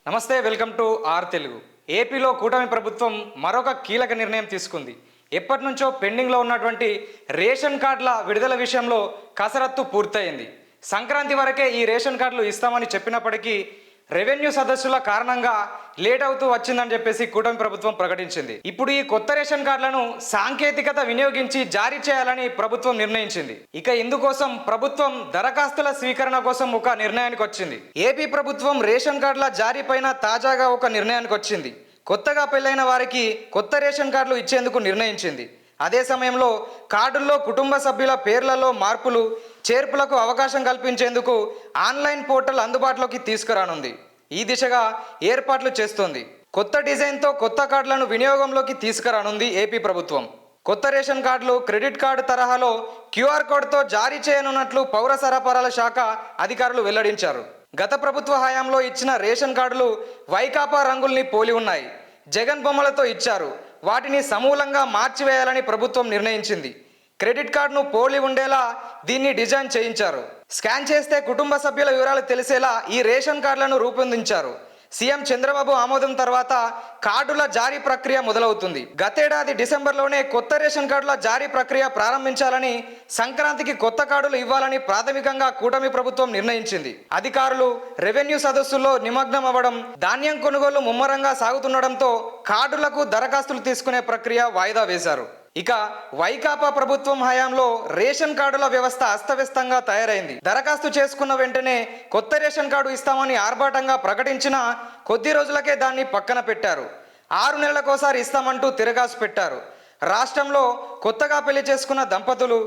నమస్తే, welcome to are Telugu. ఏపీలో కూటమి ప్రభుత్వం మరొక కీలక నిర్ణయం తీసుకుంది. ఎప్పటి నుంచో పెండింగ్లో ఉన్నటువంటి రేషన్ కార్డుల విడుదల విషయంలో కసరత్తు పూర్తయింది. సంక్రాంతి వరకే ఈ రేషన్ కార్డులు ఇస్తామని చెప్పినప్పటికీ రెవెన్యూ సదస్సుల కారణంగా లేట్ అవుతూ వచ్చిందని చెప్పేసి కూటమి ప్రభుత్వం ప్రకటించింది. ఇప్పుడు ఈ కొత్త రేషన్ కార్డులను సాంకేతికత వినియోగించి జారీ చేయాలని ప్రభుత్వం నిర్ణయించింది. ఇక ఇందుకోసం ప్రభుత్వం దరఖాస్తుల స్వీకరణ కోసం ఒక నిర్ణయానికి వచ్చింది. ఏపీ ప్రభుత్వం రేషన్ కార్డుల జారీ పైన తాజాగా ఒక నిర్ణయానికి వచ్చింది. కొత్తగా పెళ్లైన వారికి కొత్త రేషన్ కార్డులు ఇచ్చేందుకు నిర్ణయించింది. అదే సమయంలో కార్డుల్లో కుటుంబ సభ్యుల పేర్లలో మార్పులు చేర్పులకు అవకాశం కల్పించేందుకు ఆన్లైన్ పోర్టల్ అందుబాటులోకి తీసుకురానుంది. ఈ దిశగా ఏర్పాట్లు చేస్తోంది. కొత్త డిజైన్తో కొత్త కార్డులను వినియోగంలోకి తీసుకురానుంది ఏపీ ప్రభుత్వం. కొత్త రేషన్ కార్డులు క్రెడిట్ కార్డు తరహాలో క్యూఆర్ కోడ్తో జారీ చేయనున్నట్లు పౌర సరఫరాల శాఖ అధికారులు వెల్లడించారు. గత ప్రభుత్వ హయాంలో ఇచ్చిన రేషన్ కార్డులు వైకాపా రంగుల్ని పోలి ఉన్నాయి. జగన్ బొమ్మలతో ఇచ్చారు. వాటిని సమూలంగా మార్చివేయాలని ప్రభుత్వం నిర్ణయించింది. క్రెడిట్ కార్డును పోలి ఉండేలా దీన్ని డిజైన్ చేయించారు. స్కాన్ చేస్తే కుటుంబ సభ్యుల వివరాలు తెలిసేలా ఈ రేషన్ కార్డులను రూపొందించారు. సీఎం చంద్రబాబు ఆమోదం తర్వాత కార్డుల జారీ ప్రక్రియ మొదలవుతుంది. గతేడాది డిసెంబర్లోనే కొత్త రేషన్ కార్డుల జారీ ప్రక్రియ ప్రారంభించాలని, సంక్రాంతికి కొత్త కార్డులు ఇవ్వాలని ప్రాథమికంగా కూటమి ప్రభుత్వం నిర్ణయించింది. అధికారులు రెవెన్యూ సదస్సుల్లో నిమగ్నం అవ్వడం, ధాన్యం కొనుగోలు ముమ్మరంగా సాగుతుండడంతో కార్డులకు దరఖాస్తులు తీసుకునే ప్రక్రియ వాయిదా వేశారు. ఇక వైకాపా ప్రభుత్వం హయాంలో రేషన్ కార్డుల వ్యవస్థ అస్తవ్యస్తంగా తయారైంది. దరఖాస్తు చేసుకున్న వెంటనే కొత్త రేషన్ కార్డు ఇస్తామని ఆర్భాటంగా ప్రకటించినా కొద్ది రోజులకే దాన్ని పక్కన పెట్టారు. 6 నెలలకోసారి ఇస్తామంటూ తిరగాసు పెట్టారు. రాష్ట్రంలో కొత్తగా పెళ్లి చేసుకున్న దంపతులు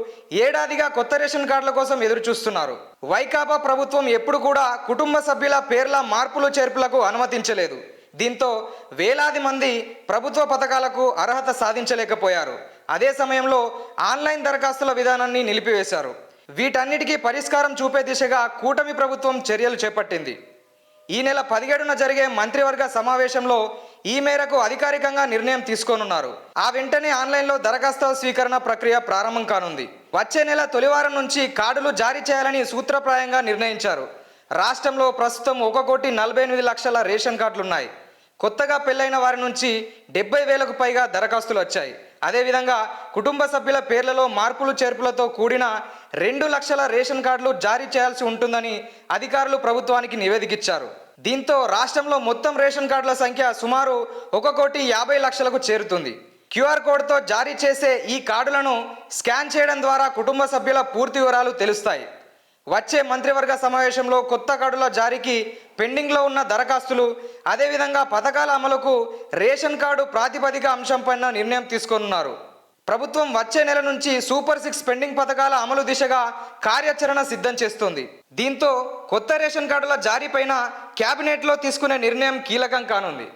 ఏడాదిగా కొత్త రేషన్ కార్డుల కోసం ఎదురు చూస్తున్నారు. వైకాపా ప్రభుత్వం ఎప్పుడు కూడా కుటుంబ సభ్యుల పేర్ల మార్పులు చేర్పులకు అనుమతించలేదు. దీంతో వేలాది మంది ప్రభుత్వ పథకాలకు అర్హత సాధించలేకపోయారు. అదే సమయంలో ఆన్లైన్ దరఖాస్తుల విధానాన్ని నిలిపివేశారు. వీటన్నిటికీ పరిష్కారం చూపే దిశగా కూటమి ప్రభుత్వం చర్యలు చేపట్టింది. ఈ నెల 17న జరిగే మంత్రివర్గ సమావేశంలో ఈ మేరకు అధికారికంగా నిర్ణయం తీసుకోనున్నారు. ఆ వెంటనే ఆన్లైన్లో దరఖాస్తుల స్వీకరణ ప్రక్రియ ప్రారంభం కానుంది. వచ్చే నెల తొలివారం నుంచి కార్డులు జారీ చేయాలని సూత్రప్రాయంగా నిర్ణయించారు. రాష్ట్రంలో ప్రస్తుతం 1,48,00,000 రేషన్ కార్డులున్నాయి. కొత్తగా పెళ్లైన వారి నుంచి 70,000కు పైగా దరఖాస్తులు వచ్చాయి. అదేవిధంగా కుటుంబ సభ్యుల పేర్లలో మార్పులు చేర్పులతో కూడిన 2 లక్షల రేషన్ కార్డులు జారీ చేయాల్సి ఉంటుందని అధికారులు ప్రభుత్వానికి నివేదికిచ్చారు. దీంతో రాష్ట్రంలో మొత్తం రేషన్ కార్డుల సంఖ్య సుమారు 1,50,00,000కు చేరుతుంది. క్యూఆర్ కోడ్తో జారీ చేసే ఈ కార్డులను స్కాన్ చేయడం ద్వారా కుటుంబ సభ్యుల పూర్తి వివరాలు తెలుస్తాయి. వచ్చే మంత్రివర్గ సమావేశంలో కొత్త కార్డుల జారీకి పెండింగ్లో ఉన్న దరఖాస్తులు, అదేవిధంగా పథకాల అమలుకు రేషన్ కార్డు ప్రాతిపదిక అంశంపైన నిర్ణయం తీసుకోనున్నారు. ప్రభుత్వం వచ్చే నెల నుంచి సూపర్ 6 పెండింగ్ పథకాల అమలు దిశగా కార్యాచరణ సిద్ధం చేస్తోంది. దీంతో కొత్త రేషన్ కార్డుల జారీ పైన కేబినెట్లో తీసుకునే నిర్ణయం కీలకం కానుంది.